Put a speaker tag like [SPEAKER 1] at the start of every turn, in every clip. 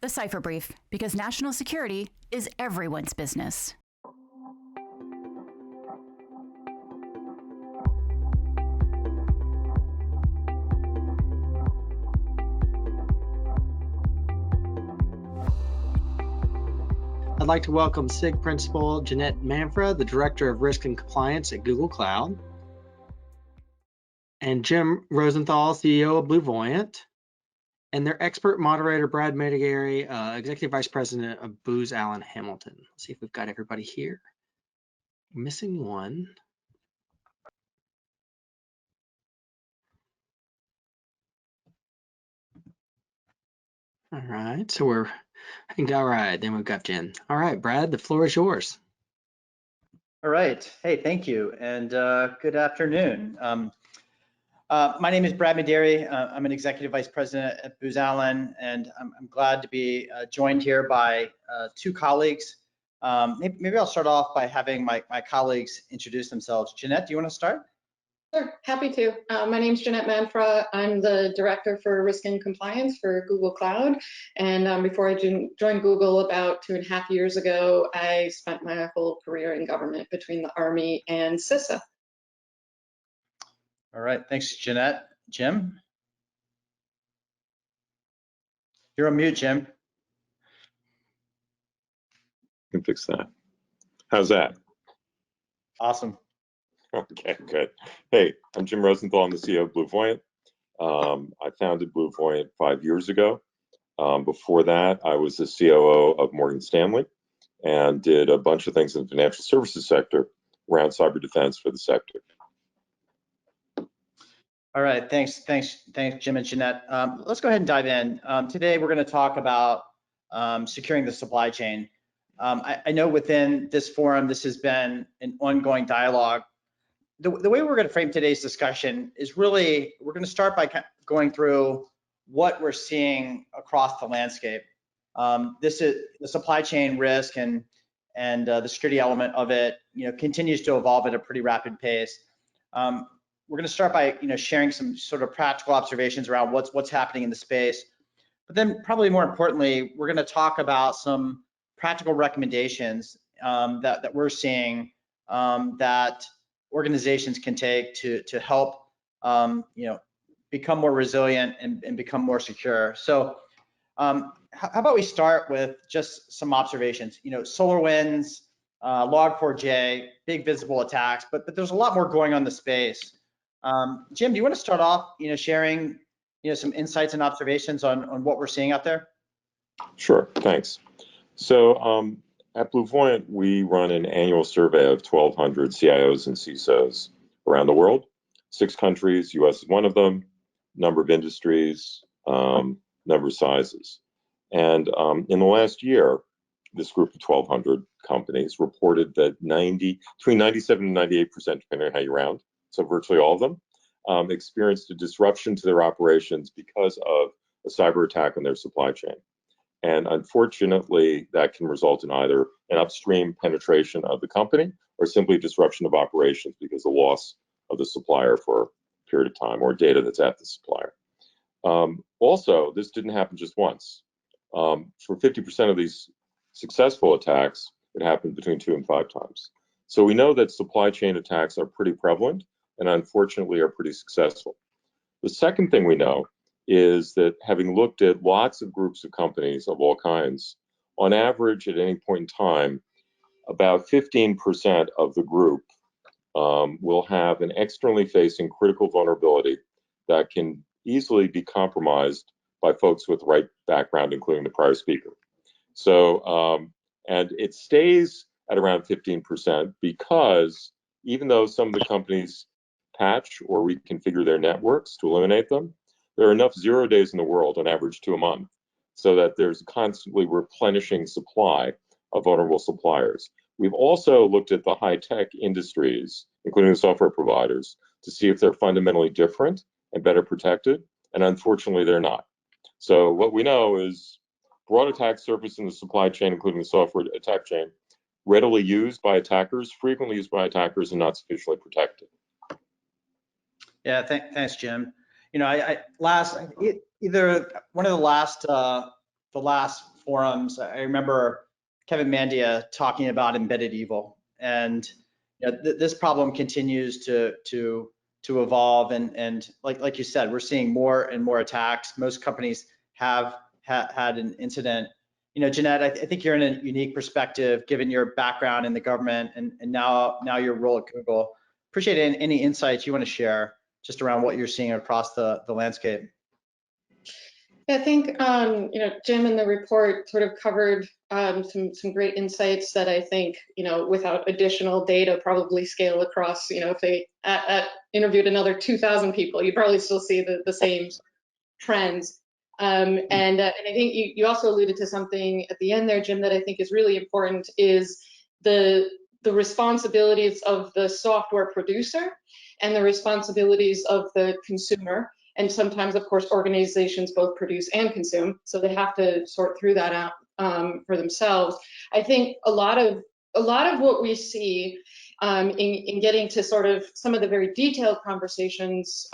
[SPEAKER 1] The Cipher Brief, because national security is everyone's business.
[SPEAKER 2] I'd like to welcome CIG Principal Jeanette Manfra, the Director of Risk and Compliance at Google Cloud, and Jim Rosenthal, CEO of BlueVoyant, and their expert moderator, Brad Medairy, Executive Vice President of Booz Allen Hamilton. Let's see if we've got everybody here. Missing one. All right, so I think all right, then we've got Jen. All right, Brad, the floor is yours.
[SPEAKER 3] All right, hey, thank you, and good afternoon. My name is Brad Medairy. I'm an Executive Vice President at Booz Allen, and I'm glad to be joined here by two colleagues. Maybe I'll start off by having my colleagues introduce themselves. Jeanette, do you want to start?
[SPEAKER 4] Sure, happy to. My name's Jeanette Manfra. I'm the Director for Risk and Compliance for Google Cloud. And before I joined Google about 2.5 years ago, I spent my whole career in government between the Army and CISA.
[SPEAKER 3] All right, thanks, Jeanette. Jim? You're on mute, Jim.
[SPEAKER 5] Can fix that. How's that?
[SPEAKER 3] Awesome.
[SPEAKER 5] Okay, good. Hey, I'm Jim Rosenthal. I'm the CEO of BlueVoyant. I founded BlueVoyant 5 years ago. Before that, I was the COO of Morgan Stanley and did a bunch of things in the financial services sector around cyber defense for the sector.
[SPEAKER 3] All right, thanks, Jim and Jeanette. Let's go ahead and dive in. Today, we're going to talk about securing the supply chain. I know within this forum, this has been an ongoing dialogue. The way we're going to frame today's discussion is really, we're going to start by going through what we're seeing across the landscape. This is the supply chain risk and the security element of it, continues to evolve at a pretty rapid pace. We're going to start by, sharing some sort of practical observations around what's happening in the space. But then, probably more importantly, we're going to talk about some practical recommendations that we're seeing that organizations can take to help become more resilient and become more secure. So how about we start with just some observations? SolarWinds, Log4j, big visible attacks, but there's a lot more going on in the space. Jim, do you want to start off sharing some insights and observations on what we're seeing out there?
[SPEAKER 5] Sure, thanks. So at BlueVoyant, we run an annual survey of 1,200 CIOs and CISOs around the world. 6 countries, US is one of them, number of industries, number of sizes. And in the last year, this group of 1,200 companies reported that between 97 and 98%, depending on how you round, so virtually all of them, experienced a disruption to their operations because of a cyber attack on their supply chain. And unfortunately, that can result in either an upstream penetration of the company or simply disruption of operations because of loss of the supplier for a period of time or data that's at the supplier. Also, this didn't happen just once. For 50% of these successful attacks, it happened between 2 and 5 times. So we know that supply chain attacks are pretty prevalent and unfortunately are pretty successful. The second thing we know is that having looked at lots of groups of companies of all kinds, on average at any point in time, about 15% of the group will have an externally facing critical vulnerability that can easily be compromised by folks with the right background, including the prior speaker. So, and it stays at around 15% because even though some of the companies patch or reconfigure their networks to eliminate them, there are enough 0 days in the world, on average 2 a month, so that there's constantly replenishing supply of vulnerable suppliers. We've also looked at the high-tech industries, including the software providers, to see if they're fundamentally different and better protected, and unfortunately they're not. So what we know is broad attack surface in the supply chain, including the software attack chain, readily used by attackers, frequently used by attackers, and not sufficiently protected.
[SPEAKER 3] Yeah, thanks, Jim. Either one of the last the last forums, I remember Kevin Mandia talking about embedded evil, and this problem continues to evolve, and like you said, we're seeing more and more attacks. Most companies have had an incident. Jeanette, I think you're in a unique perspective given your background in the government and now your role at Google. Appreciate any insights you want to share just around what you're seeing across the landscape.
[SPEAKER 4] I think Jim in the report sort of covered some great insights that I think without additional data probably scale across. If they interviewed another 2,000 people, you'd probably still see the same trends. And I think you also alluded to something at the end there, Jim, that I think is really important is the responsibilities of the software producer and the responsibilities of the consumer. And sometimes, of course, organizations both produce and consume, so they have to sort through that out for themselves. I think a lot of what we see in getting to sort of some of the very detailed conversations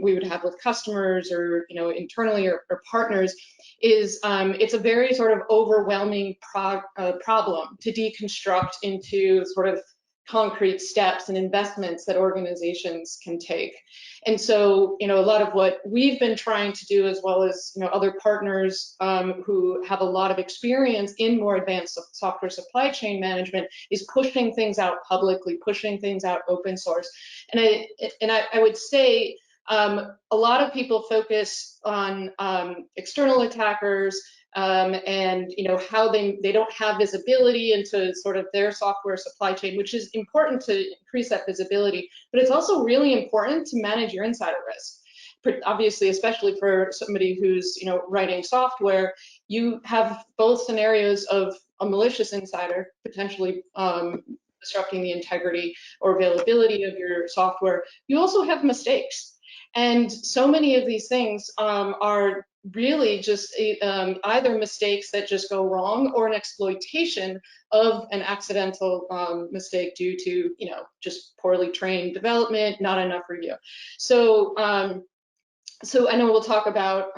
[SPEAKER 4] we would have with customers or internally or partners is it's a very sort of overwhelming problem to deconstruct into sort of concrete steps and investments that organizations can take. And so, a lot of what we've been trying to do, as well as other partners who have a lot of experience in more advanced software supply chain management, is pushing things out publicly, pushing things out open source. And I would say a lot of people focus on external attackers and how they don't have visibility into sort of their software supply chain, which is important to increase that visibility, but it's also really important to manage your insider risk. Obviously, especially for somebody who's writing software, you have both scenarios of a malicious insider potentially disrupting the integrity or availability of your software. You also have mistakes, and so many of these things are really just either mistakes that just go wrong or an exploitation of an accidental mistake due to just poorly trained development, not enough review. So I know we'll talk about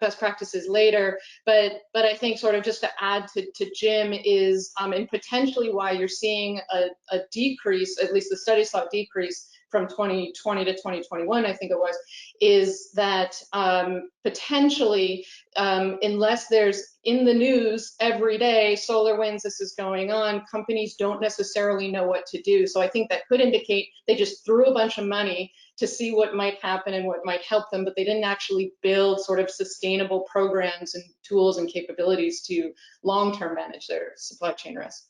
[SPEAKER 4] best practices later, but I think sort of just to add to Jim is and potentially why you're seeing a decrease, at least the study saw a decrease from 2020 to 2021, I think it was, is that potentially, unless there's in the news every day, SolarWinds, this is going on, companies don't necessarily know what to do. So I think that could indicate they just threw a bunch of money to see what might happen and what might help them, but they didn't actually build sort of sustainable programs and tools and capabilities to long-term manage their supply chain risk.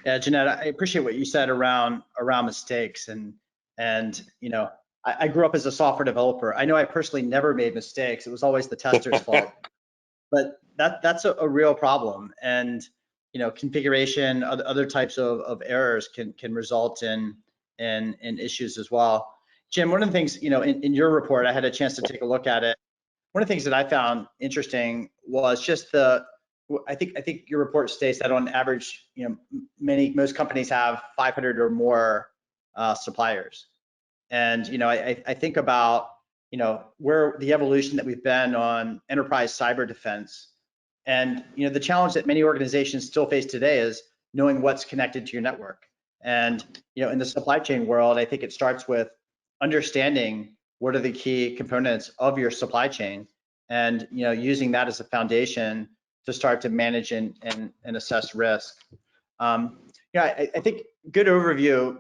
[SPEAKER 3] Yeah, Jeanette, I appreciate what you said around mistakes, and I grew up as a software developer. I know I personally never made mistakes. It was always the tester's fault, but that's a real problem. And configuration, other types of errors can result in issues as well. Jim, one of the things in your report, I had a chance to take a look at it. One of the things that I found interesting was just I think your report states that on average, most companies have 500 or more suppliers, and I think about where the evolution that we've been on enterprise cyber defense, and the challenge that many organizations still face today is knowing what's connected to your network. And in the supply chain world, I think it starts with understanding what are the key components of your supply chain, and using that as a foundation to start to manage and assess risk. I think good overview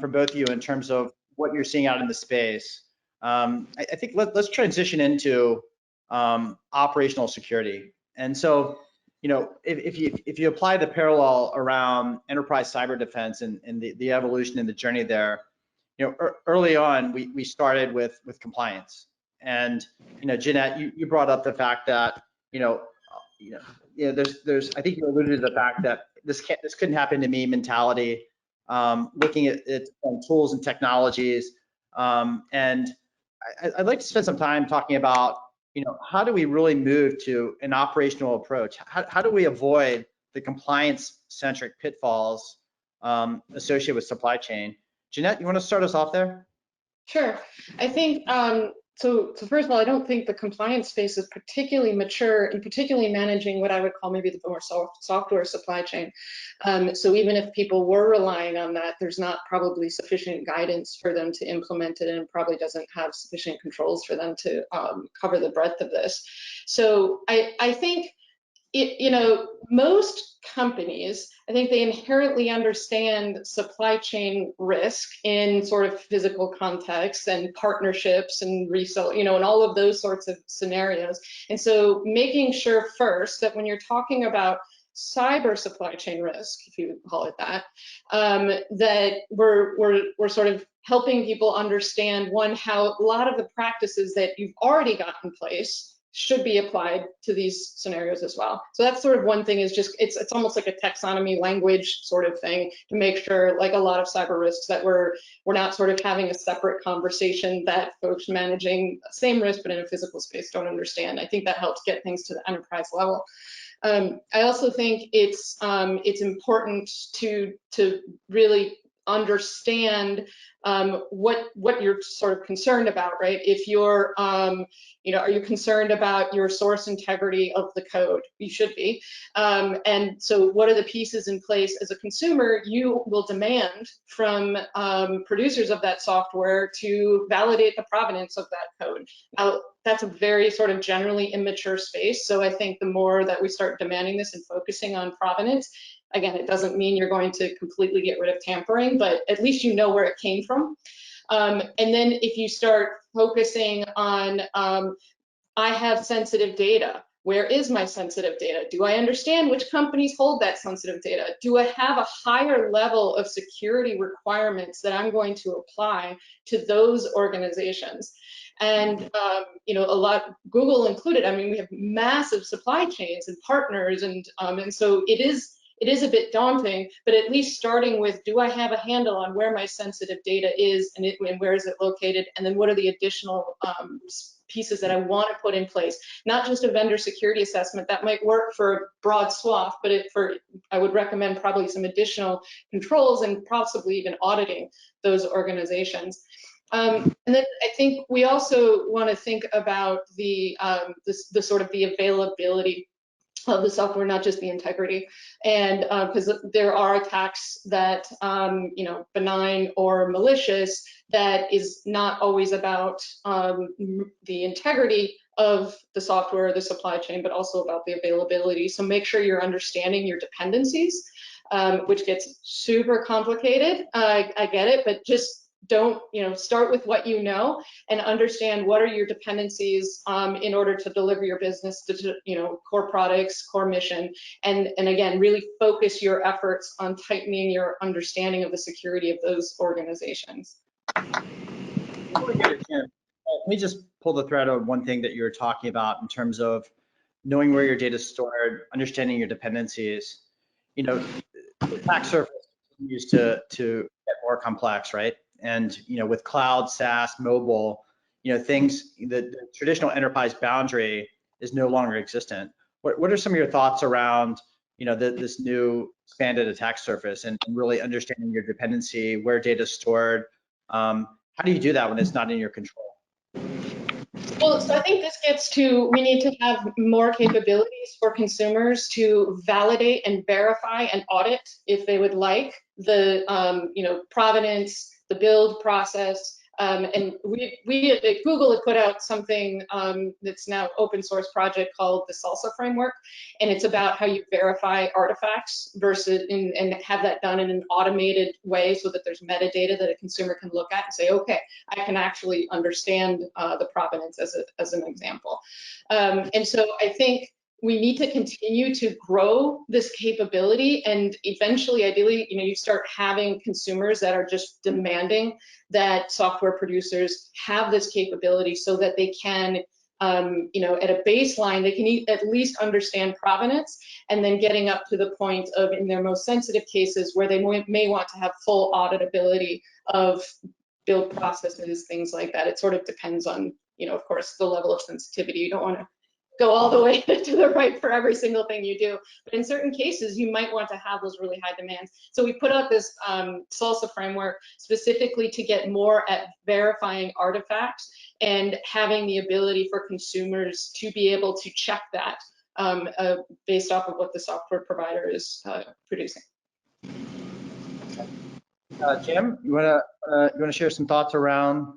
[SPEAKER 3] from both of you in terms of what you're seeing out in the space. I think let's transition into operational security. And so, if you apply the parallel around enterprise cyber defense and the evolution and the journey there, early on we started with compliance. And Jeanette, you brought up the fact that there's I think you alluded to the fact that this couldn't happen to me mentality, looking at tools and technologies, and I'd like to spend some time talking about how do we really move to an operational approach? How do we avoid the compliance-centric pitfalls associated with supply chain? Jeanette, you want to start us off there?
[SPEAKER 4] Sure. I think So first of all, I don't think the compliance space is particularly mature, and particularly managing what I would call maybe the more software supply chain. So even if people were relying on that, there's not probably sufficient guidance for them to implement it, and probably doesn't have sufficient controls for them to cover the breadth of this. So I think most companies, I think they inherently understand supply chain risk in sort of physical context and partnerships and resale, and all of those sorts of scenarios. And so making sure first that when you're talking about cyber supply chain risk, if you call it that, that we're sort of helping people understand, one, how a lot of the practices that you've already got in place should be applied to these scenarios as well. So that's sort of one thing, is just it's almost like a taxonomy language sort of thing, to make sure, like a lot of cyber risks, that we're not sort of having a separate conversation that folks managing the same risk but in a physical space don't understand. I think that helps get things to the enterprise level. I also think it's important to really understand what you're sort of concerned about, right? If you're, are you concerned about your source integrity of the code? You should be. And so what are the pieces in place as a consumer you will demand from producers of that software to validate the provenance of that code? Now, that's a very sort of generally immature space. So I think the more that we start demanding this and focusing on provenance, again, it doesn't mean you're going to completely get rid of tampering, but at least you know where it came from. And then if you start focusing on, I have sensitive data. Where is my sensitive data? Do I understand which companies hold that sensitive data? Do I have a higher level of security requirements that I'm going to apply to those organizations? And a lot, Google included, I mean, we have massive supply chains and partners, and so it is a bit daunting, but at least starting with, do I have a handle on where my sensitive data is, and where is it located, and then what are the additional pieces that I want to put in place? Not just a vendor security assessment that might work for a broad swath, but I would recommend probably some additional controls and possibly even auditing those organizations. And then I think we also want to think about the sort of the availability of the software, not just the integrity, and because there are attacks that benign or malicious, that is not always about the integrity of the software or the supply chain, but also about the availability. So make sure you're understanding your dependencies, which gets super complicated. I get it, but just don't, start with what you know and understand what are your dependencies in order to deliver your business to, core products, core mission, and again, really focus your efforts on tightening your understanding of the security of those organizations.
[SPEAKER 3] Before we get it, Jim, let me just pull the thread on one thing that you were talking about in terms of knowing where your data is stored, understanding your dependencies. The attack surface continues to get more complex, right? And with cloud, SaaS, mobile, things, the traditional enterprise boundary is no longer existent. What are some of your thoughts around this new expanded attack surface and really understanding your dependency, where data is stored? How do you do that when it's not in your control?
[SPEAKER 4] Well, so I think this gets to, we need to have more capabilities for consumers to validate and verify and audit, if they would like, the provenance, the build process. And we at Google had put out something that's now open source project called the Salsa framework, and it's about how you verify artifacts versus and have that done in an automated way, so that there's metadata that a consumer can look at and say, okay, I can actually understand the provenance as an example. And so I think we need to continue to grow this capability, and eventually, ideally, you start having consumers that are just demanding that software producers have this capability, so that they can, at a baseline, they can at least understand provenance, and then getting up to the point of, in their most sensitive cases, where they may want to have full auditability of build processes, things like that. It sort of depends on, of course, the level of sensitivity. You don't want to go all the way to the right for every single thing you do. But in certain cases, you might want to have those really high demands. So we put out this Salsa framework specifically to get more at verifying artifacts and having the ability for consumers to be able to check that based off of what the software provider is producing.
[SPEAKER 3] Jim, you wanna share some thoughts around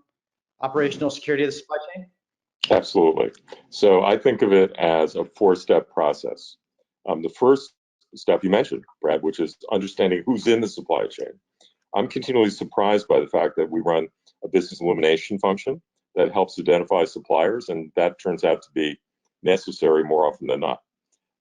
[SPEAKER 3] operational security of the supply chain?
[SPEAKER 5] Absolutely. So I think of it as a 4-step process. The first step you mentioned, Brad, which is understanding who's in the supply chain. I'm continually surprised by the fact that we run a business elimination function that helps identify suppliers, and that turns out to be necessary more often than not.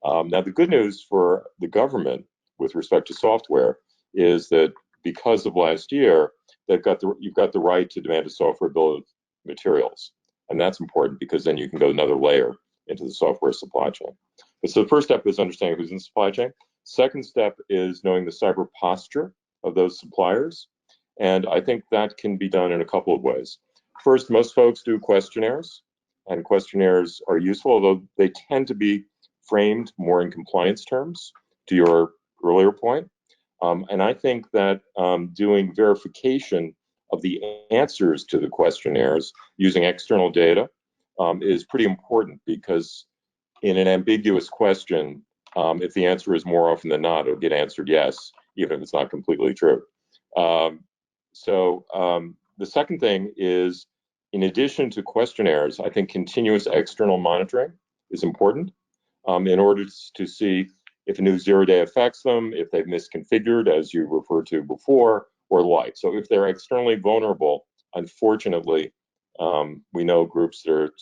[SPEAKER 5] Now, the good news for the government with respect to software is that because of last year, you've got the right to demand a software bill of materials. And that's important because then you can go another layer into the software supply chain. But so the first step is understanding who's in the supply chain. Second step is knowing the cyber posture of those suppliers. And I think that can be done in a couple of ways. First, most folks do questionnaires, and questionnaires are useful, although they tend to be framed more in compliance terms, to your earlier point. And I think that doing verification of the answers to the questionnaires using external data is pretty important, because in an ambiguous question, if the answer is more often than not, it'll get answered yes, even if it's not completely true. The second thing is, in addition to questionnaires, I think continuous external monitoring is important in order to see if a new zero-day affects them, if they've misconfigured, as you referred to before, or the like. So if they're externally vulnerable, unfortunately, we know groups that are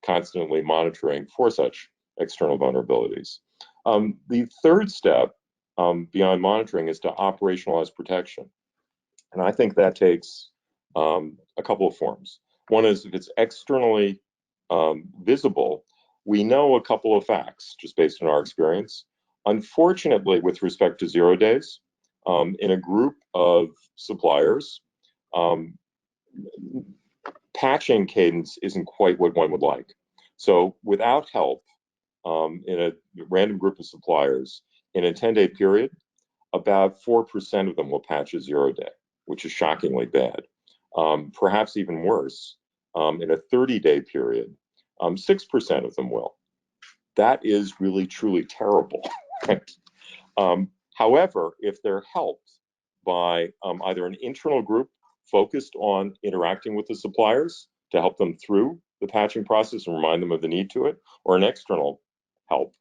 [SPEAKER 5] constantly monitoring for such external vulnerabilities. The third step beyond monitoring is to operationalize protection. And I think that takes a couple of forms. One is, if it's externally visible, we know a couple of facts just based on our experience. Unfortunately, with respect to 0 days, in a group of suppliers, patching cadence isn't quite what one would like. So without help, in a random group of suppliers, in a 10-day period, about 4% of them will patch a 0 day, which is shockingly bad. Perhaps even worse, in a 30-day period, 6% of them will. That is really, truly terrible. However, if they're helped by either an internal group focused on interacting with the suppliers to help them through the patching process and remind them of the need to it, or an external help,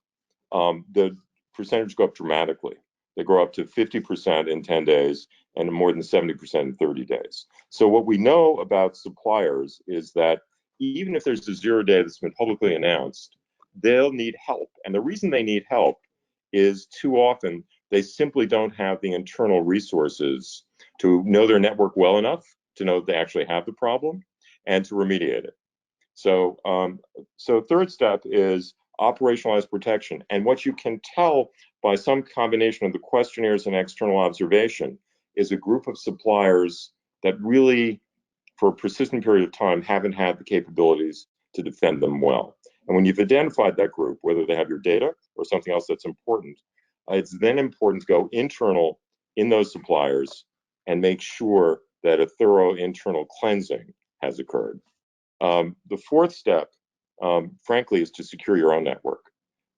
[SPEAKER 5] the percentage go up dramatically. They grow up to 50% in 10 days and more than 70% in 30 days. So what we know about suppliers is that even if there's a 0 day that's been publicly announced, they'll need help. And the reason they need help is too often they simply don't have the internal resources to know their network well enough to know that they actually have the problem and to remediate it. So, third step is operationalize protection. And what you can tell by some combination of the questionnaires and external observation is a group of suppliers that really, for a persistent period of time, haven't had the capabilities to defend them well. And when you've identified that group, whether they have your data or something else that's important, it's then important to go internal in those suppliers and make sure that a thorough internal cleansing has occurred. The fourth step, frankly, is to secure your own network,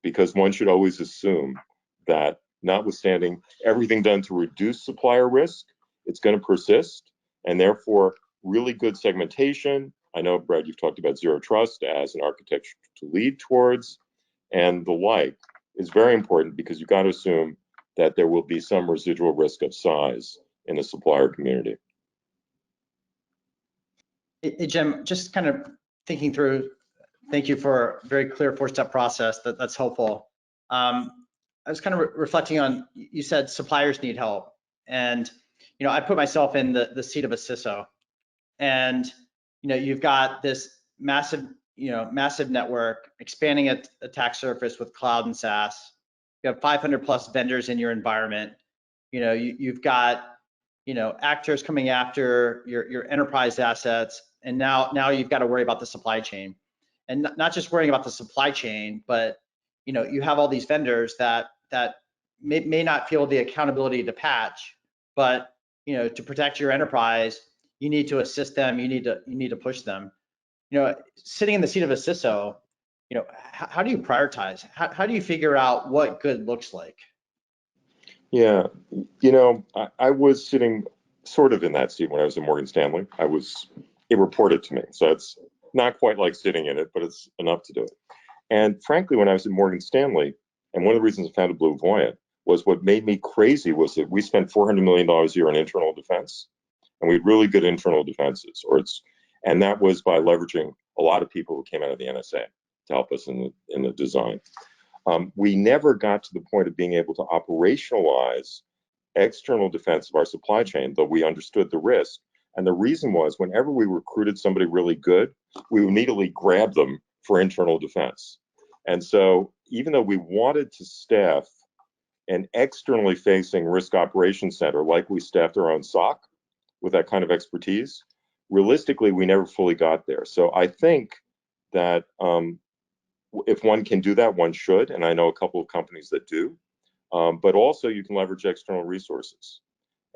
[SPEAKER 5] because one should always assume that, notwithstanding everything done to reduce supplier risk, it's going to persist, and therefore really good segmentation. I know, Brad, you've talked about zero trust as an architecture to lead towards, and the like is very important, because you've got to assume that there will be some residual risk of size in the supplier community.
[SPEAKER 3] Hey, Jim, just kind of thinking through, thank you for a very clear 4-step process. That's helpful. I was kind of reflecting on, you said suppliers need help. And, I put myself in the seat of a CISO. And, you've got this massive network, expanding attack surface with cloud and SaaS. You have 500 plus vendors in your environment. You've got, actors coming after your enterprise assets. And now you've got to worry about the supply chain, and not just worrying about the supply chain, but you have all these vendors that may not feel the accountability to patch, but to protect your enterprise, you need to assist them. You need to push them. sitting in the seat of a CISO, how do you prioritize? How do you figure out what good looks like?
[SPEAKER 5] Yeah, I was sitting sort of in that seat when I was at Morgan Stanley. It reported to me, so it's not quite like sitting in it, but it's enough to do it. And frankly, when I was at Morgan Stanley, and one of the reasons I founded BlueVoyant was what made me crazy was that we spent $400 million a year on internal defense, and we had really good internal defenses, and that was by leveraging a lot of people who came out of the NSA to help us in the design. We never got to the point of being able to operationalize external defense of our supply chain, though we understood the risk. And the reason was whenever we recruited somebody really good, we would immediately grab them for internal defense. And so even though we wanted to staff an externally facing risk operations center like we staffed our own SOC with that kind of expertise, realistically, we never fully got there. So I think that if one can do that, one should, and I know a couple of companies that do, but also you can leverage external resources.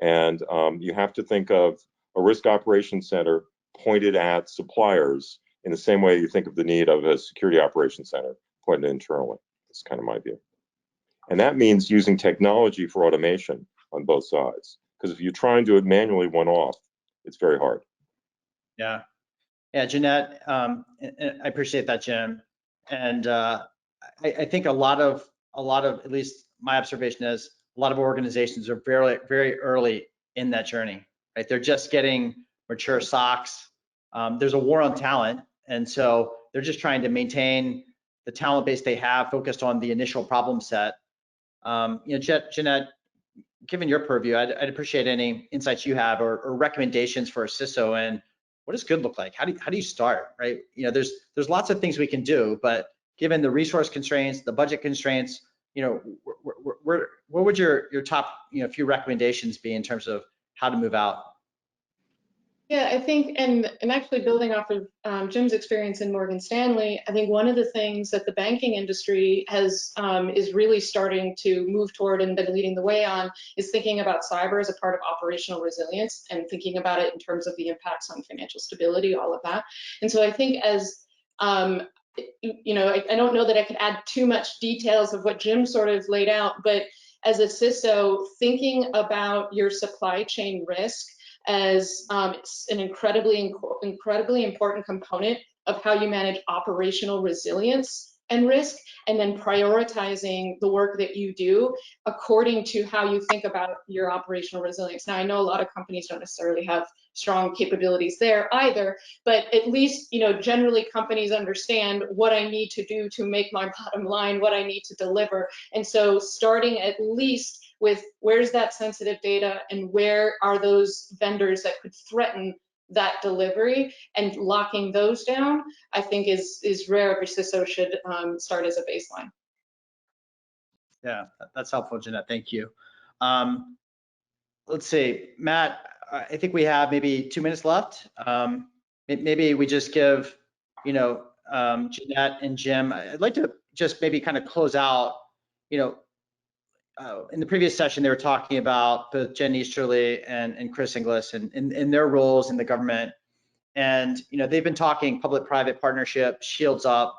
[SPEAKER 5] And you have to think of a risk operations center pointed at suppliers in the same way you think of the need of a security operations center pointed internally. That's kind of my view. And that means using technology for automation on both sides. Because if you try and do it manually one-off, it's very hard.
[SPEAKER 3] Yeah, Jeanette, and I appreciate that, Jim. And I think a lot of, at least my observation is, a lot of organizations are very, very early in that journey, right? They're just getting mature SOCs. There's a war on talent, and so they're just trying to maintain the talent base they have, focused on the initial problem set. Jeanette, given your purview, I'd appreciate any insights you have or recommendations for a CISO, and what does good look like? How do you start, right? There's lots of things we can do, but given the resource constraints, the budget constraints, what would your top few recommendations be in terms of how to move out?
[SPEAKER 4] Yeah, I think, and actually building off of Jim's experience in Morgan Stanley, I think one of the things that the banking industry is really starting to move toward and been leading the way on is thinking about cyber as a part of operational resilience and thinking about it in terms of the impacts on financial stability, all of that. And so I think as I don't know that I could add too much details of what Jim sort of laid out, but as a CISO, thinking about your supply chain risk as it's an incredibly important component of how you manage operational resilience and risk, and then prioritizing the work that you do according to how you think about your operational resilience. Now, I know a lot of companies don't necessarily have strong capabilities there either, but at least, generally companies understand what I need to do to make my bottom line, what I need to deliver. And so starting at least with where's that sensitive data and where are those vendors that could threaten that delivery, and locking those down, I think is where every CISO should start as a baseline.
[SPEAKER 3] Yeah, that's helpful, Jeanette. Thank you. Let's see, Matt, I think we have maybe 2 minutes left. Maybe we just give, Jeanette and Jim, I'd like to just maybe kind of close out, in the previous session, they were talking about both Jen Easterly and Chris Inglis and their roles in the government. And, they've been talking public-private partnership, shields up.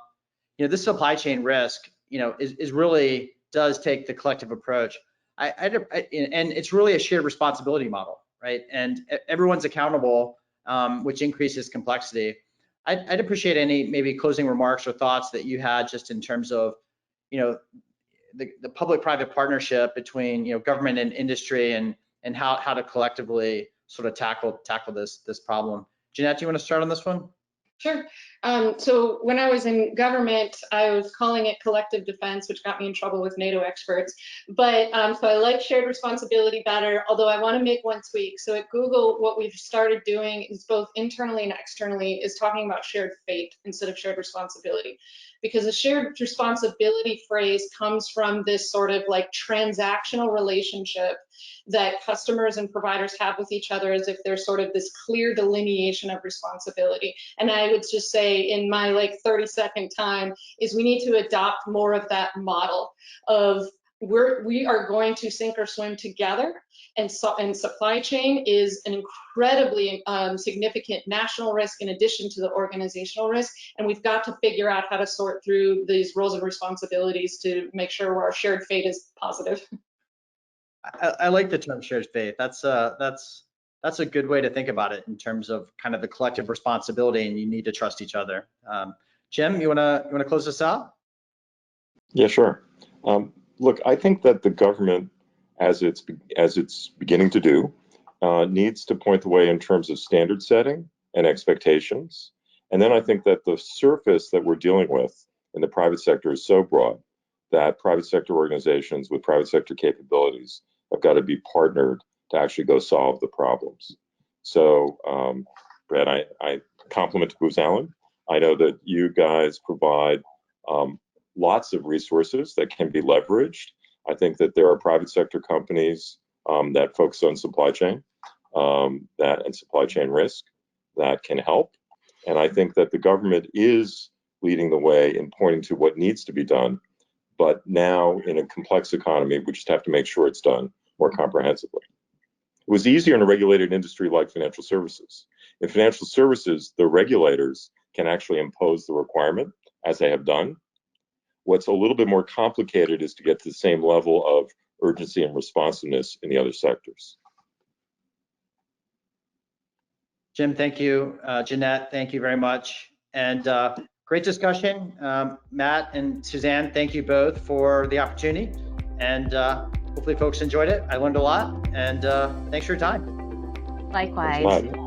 [SPEAKER 3] This supply chain risk, is really does take the collective approach. And it's really a shared responsibility model, right? And everyone's accountable, which increases complexity. I'd appreciate any maybe closing remarks or thoughts that you had just in terms of, the public-private partnership between government and industry and how to collectively sort of tackle this problem. Jeanette, do you want to start on this one?
[SPEAKER 4] Sure. So when I was in government, I was calling it collective defense, which got me in trouble with NATO experts. But so I like shared responsibility better, although I want to make one tweak. So at Google, what we've started doing is both internally and externally is talking about shared fate instead of shared responsibility. Because the shared responsibility phrase comes from this sort of like transactional relationship that customers and providers have with each other, as if there's sort of this clear delineation of responsibility. And I would just say in my 30-second time is we need to adopt more of that model of we are going to sink or swim together, and supply chain is an incredibly significant national risk in addition to the organizational risk, and we've got to figure out how to sort through these roles and responsibilities to make sure our shared fate is positive.
[SPEAKER 3] I like the term shared fate. That's a good way to think about it in terms of kind of the collective responsibility, and you need to trust each other. Jim, you wanna close this out?
[SPEAKER 5] Yeah, sure. Look, I think that the government, as it's beginning to do, needs to point the way in terms of standard setting and expectations. And then I think that the surface that we're dealing with in the private sector is so broad that private sector organizations with private sector capabilities have got to be partnered to actually go solve the problems. So, Brad, I compliment Booz Allen. I know that you guys provide lots of resources that can be leveraged. I think that there are private sector companies that focus on supply chain and supply chain risk that can help. And I think that the government is leading the way in pointing to what needs to be done. But now in a complex economy, we just have to make sure it's done more comprehensively. It was easier in a regulated industry like financial services. In financial services, the regulators can actually impose the requirement, as they have done. What's a little bit more complicated is to get to the same level of urgency and responsiveness in the other sectors.
[SPEAKER 3] Jim, thank you. Jeanette, thank you very much. And great discussion. Matt and Suzanne, thank you both for the opportunity. And hopefully folks enjoyed it. I learned a lot. And thanks for your time.
[SPEAKER 1] Likewise.